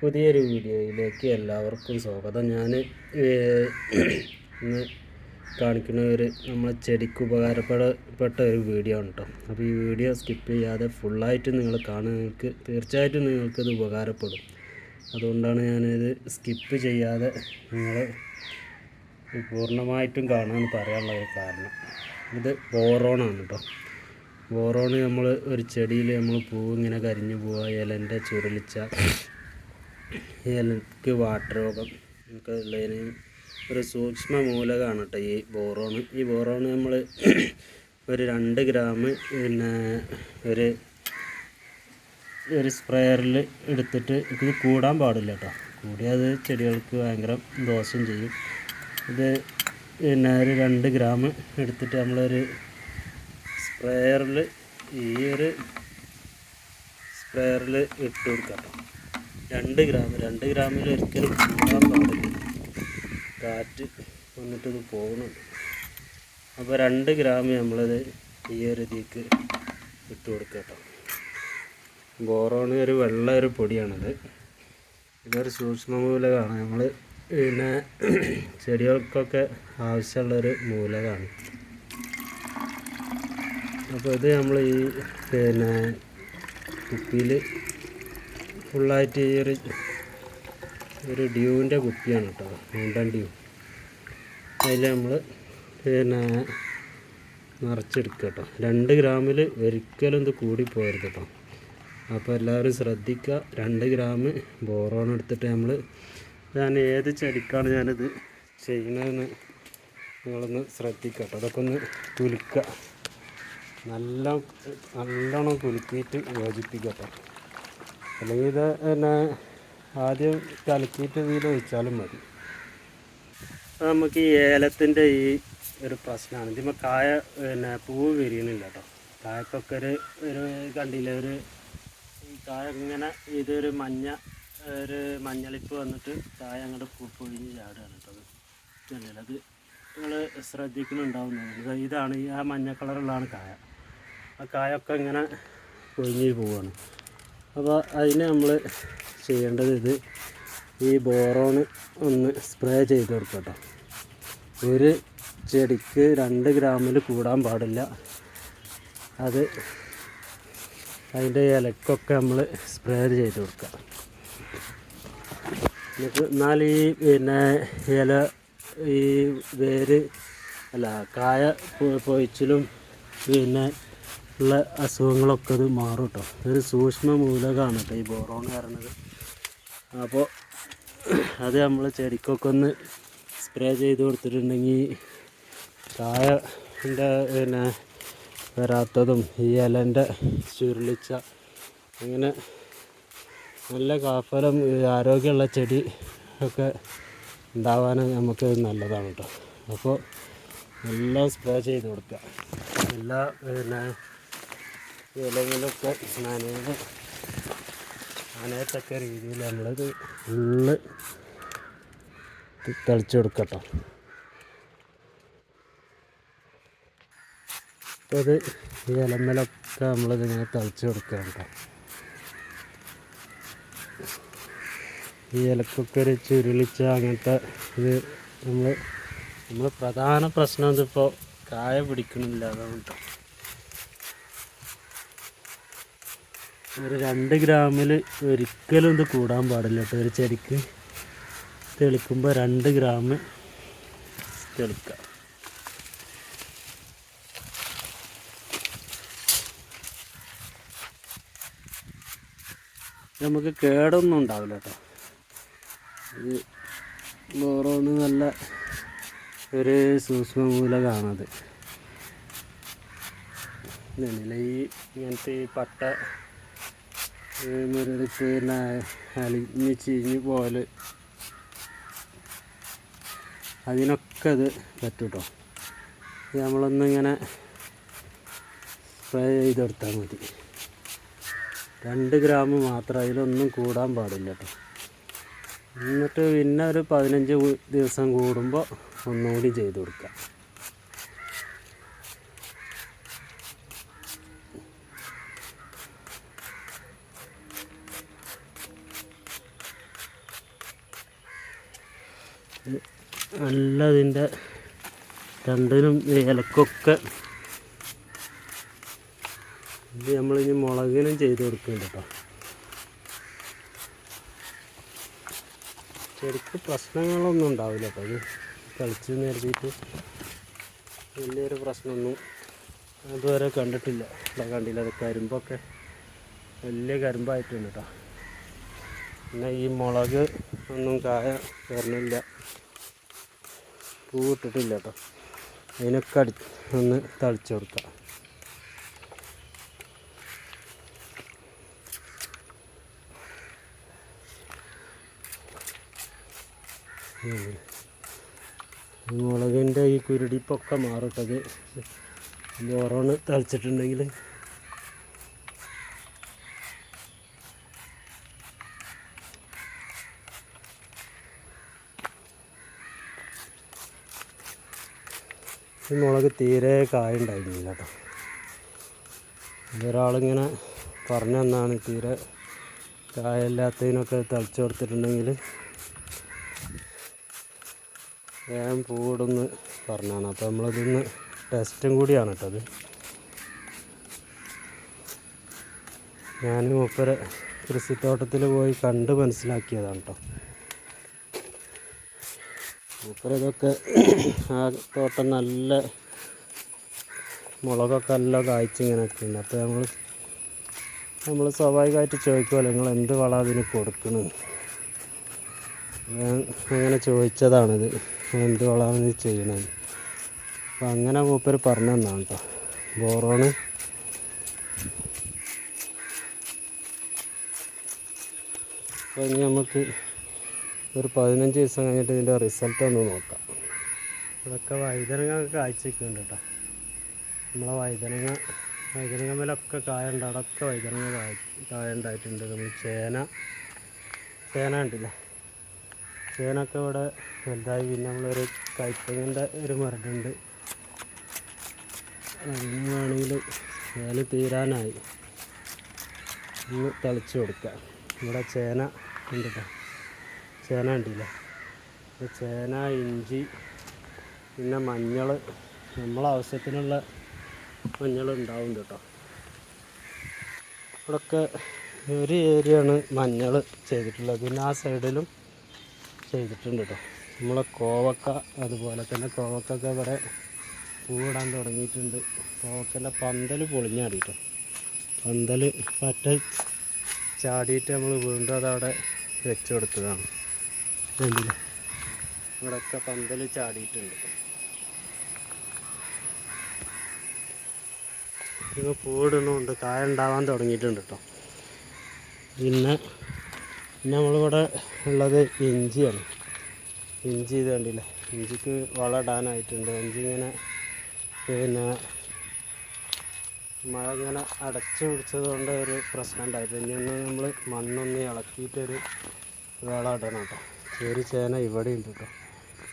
പുതിയൊരു വീഡിയോയിലേക്ക് എല്ലാവർക്കും സ്വാഗതം. ഞാൻ ഇന്ന് കാണിക്കുന്ന നമ്മളെ ചെടിക്ക് ഉപകാരപ്പെട്ട ഒരു വീഡിയോ ആണ് കേട്ടോ. അപ്പോൾ ഈ വീഡിയോ സ്കിപ്പ് ചെയ്യാതെ ഫുള്ളായിട്ട് നിങ്ങൾ കാണുക. തീർച്ചയായിട്ടും നിങ്ങൾക്കിത് ഉപകാരപ്പെടും. അതുകൊണ്ടാണ് ഞാനിത് സ്കിപ്പ് ചെയ്യാതെ നിങ്ങൾ പൂർണ്ണമായിട്ടും കാണുമെന്ന് പറയാനുള്ള ഒരു കാരണം. ഇത് ബോറോണാണ് കേട്ടോ. ബോറോൺ നമ്മൾ ഒരു ചെടിയിൽ നമ്മൾ പൂവ് ഇങ്ങനെ കരിഞ്ഞു പോവുക, ഇലൻ്റെ ചുരുളിച്ച, ഇലക്ക് വാട്ടർ രോഗം ഒക്കെ ഉള്ളതിന് ഒരു സൂക്ഷ്മ മൂലകമാണ് കേട്ടോ ഈ ബോറോൺ. ഈ ബോറോൺ നമ്മൾ ഒരു 2 ഗ്രാം പിന്നെ ഒരു സ്പ്രെയറിൽ എടുത്തിട്ട് ഇത് കൂടാൻ പാടില്ല കേട്ടോ. കൂടിയത് ചെടികൾക്ക് ഭയങ്കര ദോഷം ചെയ്യും. ഇത് പിന്നെ ഒരു 2 ഗ്രാം എടുത്തിട്ട് നമ്മളൊരു സ്പ്രെയറിൽ സ്പ്രെയറിൽ ഇട്ട് കൊടുക്കാം കേട്ടോ. 2 ഗ്രാമിൽ ഒരിക്കലും കൂടാൻ പാടില്ല. കാറ്റ് വന്നിട്ടത് പോകുന്നുണ്ട്. അപ്പോൾ 2 ഗ്രാം നമ്മളത് ഈ ഒരു ഇതിലേക്ക് ഇട്ട് കൊടുക്കുക കേട്ടോ. ബോറോൺ ഒരു വെള്ള ഒരു പൊടിയാണിത്. ഇതൊരു സൂക്ഷ്മമൂലകമാണ്. നമ്മൾ പിന്നെ ചെടികൾക്കൊക്കെ ആവശ്യമുള്ളൊരു മൂലകമാണ്. അപ്പോൾ ഇത് നമ്മൾ ഈ പിന്നെ കുപ്പിയിൽ ഫുള്ളായിട്ട് ഈ ഒരു ഡ്യൂവിൻ്റെ കുപ്പിയാണ് കേട്ടോ, മൗണ്ടൻ ഡ്യൂ. അതിൽ നമ്മൾ പിന്നെ നിറച്ചെടുക്കുക കേട്ടോ. 2 ഗ്രാമിൽ ഒരിക്കലും ഇത് കൂടിപ്പോകരുത് കേട്ടോ. അപ്പോൾ എല്ലാവരും ശ്രദ്ധിക്കുക. 2 ഗ്രാം ബോറോൺ എടുത്തിട്ട് ഞാൻ ഏത് ചെടിക്കാണ് ഞാനിത് ചെയ്യുന്നതെന്ന് നിങ്ങളൊന്ന് ശ്രദ്ധിക്കുക കേട്ടോ. അതൊക്കെ ഒന്ന് കുലുക്കുക, നല്ലോണം കുലുക്കിയിട്ട് യോജിപ്പിക്കുക കേട്ടോ. അല്ലെങ്കിൽ ഇത് പിന്നെ ആദ്യം കലക്കിയിട്ട് ഇതിൽ ഒഴിച്ചാലും മതി. അപ്പോൾ നമുക്ക് ഈ ഏലത്തിൻ്റെ ഈ ഒരു പ്രശ്നമാണ്. ഇതിന്മേൽ കായ പിന്നെ പൂവ് വിരിയണില്ല കേട്ടോ. കായക്കൊക്കെ ഒരു കണ്ടില്ല, കായ ഇങ്ങനെ ഇതൊരു മഞ്ഞളിപ്പ് വന്നിട്ട് കായ അങ്ങോട്ട് പൊഴിഞ്ഞ് ചാടുകയാണ് കേട്ടോ. അത് നിങ്ങൾ ശ്രദ്ധിക്കുന്നുണ്ടാവുന്നത്. ഇതാണ് ആ മഞ്ഞ കളറുള്ളതാണ് കായ. ആ കായൊക്കെ ഇങ്ങനെ പൊഴിഞ്ഞ് പോവുകയാണ്. അപ്പോൾ അതിന് നമ്മൾ ചെയ്യേണ്ടത് ഈ ബോറോൺ ഒന്ന് സ്പ്രേ ചെയ്ത് കൊടുക്കുക കേട്ടോ. ഒരു ചെടിക്ക് 2 ഗ്രാമിൽ കൂടാൻ പാടില്ല. അത് അതിൻ്റെ ഇലക്കൊക്കെ നമ്മൾ സ്പ്രേ ചെയ്ത് കൊടുക്കുക. എന്നാൽ ഈ പിന്നെ ഇല ഈ കായ പൊഴിച്ചിലും പിന്നെ ഉള്ള അസുഖങ്ങളൊക്കെ അത് മാറും കേട്ടോ. ഒരു സൂക്ഷ്മ മൂലകമാണ് കേട്ടോ ഈ ബോറോൺ പറയുന്നത്. അപ്പോൾ അത് നമ്മൾ ചെടിക്കൊക്കെ ഒന്ന് സ്പ്രേ ചെയ്ത് കൊടുത്തിട്ടുണ്ടെങ്കിൽ കായൻ്റെ പിന്നെ വരാത്തതും ഈ ഇലൻ്റെ ചുരുളിച്ച അങ്ങനെ നല്ല കാഫലം ആരോഗ്യമുള്ള ചെടി ഒക്കെ ഉണ്ടാവാൻ നമുക്ക് നല്ലതാണ് കേട്ടോ. അപ്പോൾ എല്ലാം സ്പ്രേ ചെയ്ത് കൊടുക്കുക. എല്ലാ പിന്നെ ഇലകളൊക്കെ നനയത്തക്ക രീതിയിൽ നമ്മളത് ഫുള്ള് തളിച്ച് കൊടുക്കട്ടോ. അപ്പോൾ അത് ഈ ഇലമേലൊക്കെ നമ്മളിതിങ്ങനെ തളിച്ച് കൊടുക്കുക കേട്ടോ. ഈ ഇലക്കൊക്കെ ഒരു ചുരുളിച്ച അങ്ങനത്തെ ഇത് നമ്മൾ പ്രധാന പ്രശ്നം ഇതിപ്പോൾ കായ പിടിക്കണില്ല, അതാണ് കേട്ടോ. ഒരു 2 ഗ്രാമിൽ ഒരിക്കലും ഇത് കൂടാൻ പാടില്ല കേട്ടോ. ഒരു ചെടിക്ക് തെളിക്കുമ്പോൾ 2 ഗ്രാം തെളിക്കുക. നമുക്ക് കേടൊന്നും ഉണ്ടാവില്ല കേട്ടോ. ഇത് ബോറോൺ നല്ല ഒരു സൂക്ഷ്മ മൂലകമാണത്. ഇങ്ങനത്തെ ഈ പട്ട മുരടിച്ച് പിന്നെ അലിഞ്ഞ് ചീഞ്ഞ് പോലെ അതിനൊക്കെ അത് പറ്റും കേട്ടോ. ഇത് നമ്മളൊന്നിങ്ങനെ സ്പ്രേ ചെയ്ത് കൊടുത്താൽ മതി. 2 ഗ്രാം മാത്രം, അതിലൊന്നും കൂടാൻ പാടില്ല കേട്ടോ. എന്നിട്ട് പിന്നെ ഒരു 15 ദിവസം കൂടുമ്പോൾ ഒന്നുകൂടി ചെയ്ത് കൊടുക്കുക. നല്ല ഇതിൻ്റെ രണ്ടിനും ഇലക്കൊക്കെ ഇത് നമ്മളിനി മുളകിനും ചെയ്ത് കൊടുക്കുന്നുണ്ട് കേട്ടോ. ശരിക്കും പ്രശ്നങ്ങളൊന്നും ഉണ്ടാവില്ല കേട്ടോ. ഇത് കളിച്ച് നേരിട്ട് വലിയൊരു പ്രശ്നമൊന്നും അതുവരെ കണ്ടിട്ടില്ല. കണ്ടില്ല, അത് കരിമ്പൊക്കെ വലിയ കരിമ്പായിട്ടുണ്ട് കേട്ടോ. പിന്നെ ഈ മുളക് ഒന്നും കായ വരണില്ല, പൂവിട്ടിട്ടില്ല കേട്ടോ. അതിനൊക്കെ ഒന്ന് തളിച്ച് കൊടുക്കാം. മുളകിൻ്റെ ഈ കുരുടിപ്പൊക്കെ മാറിട്ടത് ബോറോണ് തളിച്ചിട്ടുണ്ടെങ്കിൽ. ഈ മുളക് തീരെ കായ ഉണ്ടായിരുന്നില്ല കേട്ടോ. ഒരാളിങ്ങനെ പറഞ്ഞു തന്നാണ് തീരെ കായല്ലാത്തതിനൊക്കെ തളിച്ച് കൊടുത്തിട്ടുണ്ടെങ്കിൽ വേഗം പൂവിടുന്ന് പറഞ്ഞാണ്. അപ്പോൾ നമ്മളിതൊന്ന് ടെസ്റ്റും കൂടിയാണ് കേട്ടോ. അത് ഞാൻ മൂപ്പരെ കൃഷിത്തോട്ടത്തിൽ പോയി കണ്ട് മനസ്സിലാക്കിയതാണ് കേട്ടോ. മൂപ്പരതൊക്കെ ആ തോട്ടം നല്ല മുളകൊക്കെ എല്ലാം കായ്ച്ചിങ്ങനെ ഉണ്ട്. അപ്പോൾ നമ്മൾ സ്വാഭാവികമായിട്ട് ചോദിക്കുമല്ലോ, നിങ്ങൾ എന്ത് വളം അതിന് കൊടുക്കണം, അങ്ങനെ ചോദിച്ചതാണിത്, എന്ത് വളമാണ് ഇത് ചെയ്യണത്. അപ്പം അങ്ങനെ മൂപ്പര് പറഞ്ഞു തന്നാണ് കേട്ടോ. ബോറോണ് അപ്പോൾ ഇനി നമുക്ക് ഒരു 15 ദിവസം കഴിഞ്ഞിട്ട് ഇതിൻ്റെ റിസൾട്ട് ഒന്ന് നോക്കാം. ഇതൊക്കെ വഴുതനങ്ങ കായ്ച്ചിരിക്കുന്നുണ്ട് കേട്ടോ. നമ്മളെ വഴുതനങ്ങ മേലൊക്കെ കായ ഉണ്ട്. അവിടെയൊക്കെ വഴുതനങ്ങ കായ ഉണ്ടായിട്ടുണ്ട്. നമ്മൾ ചേന ഉണ്ടല്ല, ചേനൊക്കെ ഇവിടെ വലുതായി. പിന്നെ നമ്മളൊരു കൈപ്പങ്ങൻ്റെ ഒരു മരടുണ്ട്, അതിന് വേണമെങ്കിൽ വേല തീരാനായി ഒന്ന് തളിച്ച് കൊടുക്കാം. ഇവിടെ ചേന ഉണ്ട് കേട്ടോ. ചേന ഉണ്ടല്ലേ, ചേന, ഇഞ്ചി, പിന്നെ മഞ്ഞൾ, നമ്മളാവശ്യത്തിനുള്ള മഞ്ഞൾ ഉണ്ടാവും കേട്ടോ. ഇവിടെയൊക്കെ ഒരു ഏരിയയാണ് മഞ്ഞൾ ചെയ്തിട്ടുള്ളത്. പിന്നെ ആ സൈഡിലും ചെയ്തിട്ടുണ്ട് കേട്ടോ. നമ്മളെ കോവക്ക അതുപോലെ തന്നെ കോവക്കൊക്കെ ഇവിടെ പൂവിടാൻ തുടങ്ങിയിട്ടുണ്ട്. കോവക്കൻ്റെ പന്തൽ പൊളിഞ്ഞാടിട്ടോ. പന്തൽ പറ്റ ചാടിയിട്ട് നമ്മൾ വീണ്ടും അതവിടെ വെച്ച് കൊടുത്തതാണ്. കണ്ടില്ലേ, ഇവിടെയൊക്കെ പന്തൽ ചാടിയിട്ടുണ്ട്. ഇപ്പോൾ പൂവിടുന്നുണ്ട്, കായ ഉണ്ടാവാൻ തുടങ്ങിയിട്ടുണ്ട് കേട്ടോ. പിന്നെ നമ്മളിവിടെ ഉള്ളത് ഇഞ്ചിയാണ്. ഇഞ്ചി ഇത് കണ്ടില്ലേ, ഇഞ്ചിക്ക് വളം ഇടാനായിട്ടുണ്ട്. ഇഞ്ചി ഇങ്ങനെ പിന്നെ മഴ ഇങ്ങനെ അടച്ചു പിടിച്ചത് കൊണ്ട് ഒരു പ്രശ്നം ഉണ്ടായിട്ട് ഇനി ഒന്ന് നമ്മൾ മണ്ണൊന്ന് ഇളക്കിയിട്ടൊരു വളം ഇടണം കേട്ടോ. ഒരു ചേന ഇവിടെ ഉണ്ട് കേട്ടോ,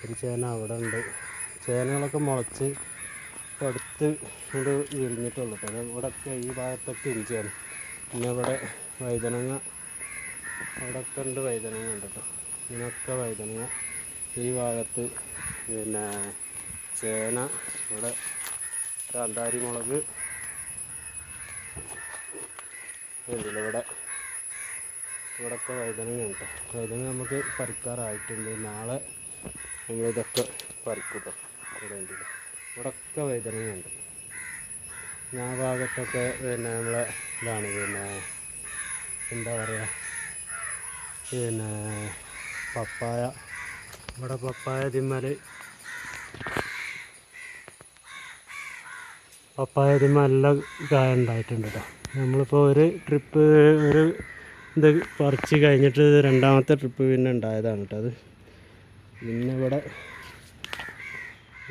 ഒരു ചേന അവിടെ ഉണ്ട്. ചേനകളൊക്കെ മുളച്ച് അടുത്ത് ഇത് വിരിഞ്ഞിട്ടുള്ളൂ കേട്ടോ. അത് ഇവിടെയൊക്കെ ഈ ഭാഗത്തൊക്കെ ഇഞ്ചിയാണ്. പിന്നെ ഇവിടെ വഴുതനങ്ങ, അവിടെയൊക്കെ ഉണ്ട് വഴുതനങ്ങ ഉണ്ട് കേട്ടോ. ഇതിനൊക്കെ വഴുതനങ്ങ. ഈ ഭാഗത്ത് പിന്നെ ചേന, ഇവിടെ കാന്താരി മുളക് ഉണ്ടല്ലോ. ഇവിടെയൊക്കെ വഴുതനങ്ങ ഉണ്ട് കേട്ടോ. വഴുതനങ്ങ നമുക്ക് പറിക്കാറായിട്ടുണ്ട്. നാളെ നമ്മളിതൊക്കെ പറിക്കും കേട്ടോ. ഇവിടെ ഉണ്ടല്ലോ, ഇവിടെയൊക്കെ വഴുതനങ്ങ ഉണ്ട്. ആ ഭാഗത്തൊക്കെ പിന്നെ നമ്മളെ ഇതാണ്, പിന്നെ എന്താ പറയുക, പിന്നെ പപ്പായ. ഇവിടെ പപ്പായ ഇതിന്മേൽ നല്ല കായ ഉണ്ടായിട്ടുണ്ട് കേട്ടോ. നമ്മളിപ്പോൾ ഒരു ട്രിപ്പ് ഇത് പറിച്ച് കഴിഞ്ഞിട്ട് രണ്ടാമത്തെ ട്രിപ്പ് പിന്നെ ഉണ്ടായതാണ് കേട്ടോ അത്. പിന്നെ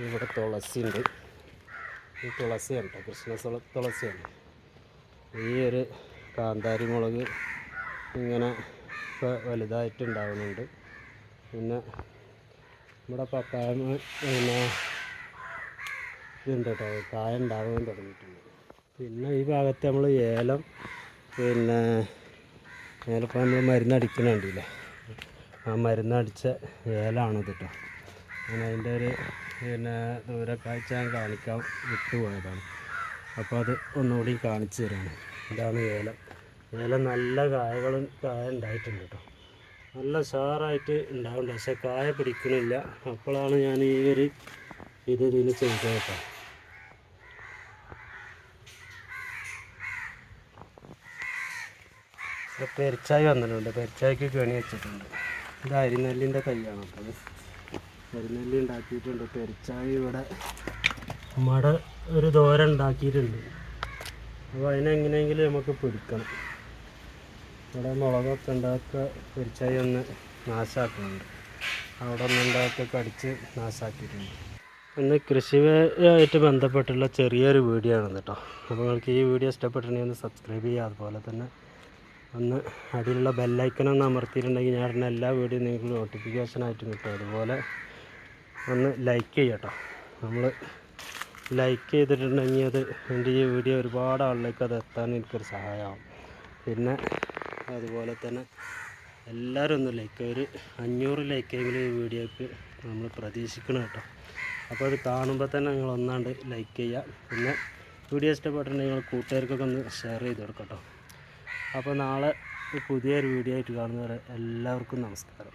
ഇവിടെ തുളസി ഉണ്ട്. ഈ തുളസിയാണ് കേട്ടോ, കൃഷ്ണ തുളസിയാണ്. ഈ ഒരു കാന്താരി മുളക് ഇങ്ങനെ ഇപ്പോൾ വലുതായിട്ടുണ്ടാകുന്നുണ്ട്. പിന്നെ ഇവിടെ പപ്പായ പിന്നെ ഇതുണ്ട് കേട്ടോ, കായ ഉണ്ടാകാൻ തുടങ്ങിയിട്ടുണ്ട്. പിന്നെ ഈ ഭാഗത്ത് നമ്മൾ ഏലം, പിന്നെ ഏലപ്പം നമ്മൾ മരുന്നടിക്കണുണ്ടല്ലേ, ആ മരുന്നടിച്ച ഏലാണിത് കേട്ടോ. ഞാൻ അതിൻ്റെ ഒരു ദൂരക്കാഴ്ച ഞാൻ കാണിക്കാൻ വിട്ടുപോയതാണ്. അപ്പോൾ അത് ഒന്നുകൂടി കാണിച്ചു തരാണ്. ഇതാണ് ഏലം. ഏലം നല്ല കായ ഉണ്ടായിട്ടുണ്ട് കേട്ടോ. നല്ല ഉഷാറായിട്ട് ഉണ്ടാവുന്നുണ്ട്. പക്ഷേ കായ പിടിക്കണില്ല. അപ്പോഴാണ് ഞാൻ ഈ ഒരു ഇതിൽ ചെയ്തത് കേട്ടോ. പെരിച്ചായി വന്നിട്ടുണ്ട്. പെരിച്ചായിക്ക് കെണി വെച്ചിട്ടുണ്ട്. ഇത് അരിനെല്ലിൻ്റെ തൈയാണ്. അപ്പോൾ അരിനെല്ലി ഉണ്ടാക്കിയിട്ടുണ്ട്. പെരിച്ചായി ഇവിടെ ഒരു തോരൻ ഉണ്ടാക്കിയിട്ടുണ്ട്. അപ്പോൾ അതിനെങ്ങനെയെങ്കിലും നമുക്ക് പിടിക്കണം. ഇവിടെ മുളകൊക്കെ ഉണ്ടാക്കുക പെരിച്ചായി ഒന്ന് നാശാക്കുന്നുണ്ട്. അവിടെ ഒന്നുണ്ടാക്കി കടിച്ച് നാശാക്കിയിട്ടുണ്ട്. ഇന്ന് കൃഷിയായിട്ട് ബന്ധപ്പെട്ടുള്ള ചെറിയൊരു വീഡിയോ ആണ് കേട്ടോ. അപ്പോൾ നിങ്ങൾക്ക് ഈ വീഡിയോ ഇഷ്ടപ്പെട്ടിട്ടുണ്ടെങ്കിൽ ഒന്ന് സബ്സ്ക്രൈബ് ചെയ്യുക. അതുപോലെ തന്നെ ഒന്ന് അതിലുള്ള ബെല്ലൈക്കൺ അമർത്തിയിട്ടുണ്ടെങ്കിൽ ഞാൻ ഇടുന്ന എല്ലാ വീഡിയോ നിങ്ങൾക്ക് നോട്ടിഫിക്കേഷനായിട്ടും കിട്ടും. അതുപോലെ ഒന്ന് ലൈക്ക് ചെയ്യുക കേട്ടോ. നമ്മൾ ലൈക്ക് ചെയ്തിട്ടുണ്ടെങ്കിൽ അത് എൻ്റെ ഈ വീഡിയോ ഒരുപാട് ആളിലേക്ക് അത് എത്താൻ എനിക്കൊരു സഹായമാവും. പിന്നെ അതുപോലെ തന്നെ എല്ലാവരും ഒന്ന് ലൈക്ക്, ഒരു 500 ലൈക്കെങ്കിലും ഈ വീഡിയോക്ക് നമ്മൾ പ്രതീക്ഷിക്കണം കേട്ടോ. അപ്പോൾ അത് കാണുമ്പോൾ തന്നെ നിങ്ങൾ ഒന്നാണ്ട് ലൈക്ക് ചെയ്യുക. പിന്നെ വീഡിയോ ഇഷ്ടപ്പെട്ടിട്ടുണ്ടെങ്കിൽ നിങ്ങൾ കൂട്ടുകാർക്കൊക്കെ ഒന്ന് ഷെയർ ചെയ്ത് കൊടുക്കാം കേട്ടോ. അപ്പോൾ നാളെ പുതിയൊരു വീഡിയോ ആയിട്ട് കാണുന്നവരെ എല്ലാവർക്കും നമസ്കാരം.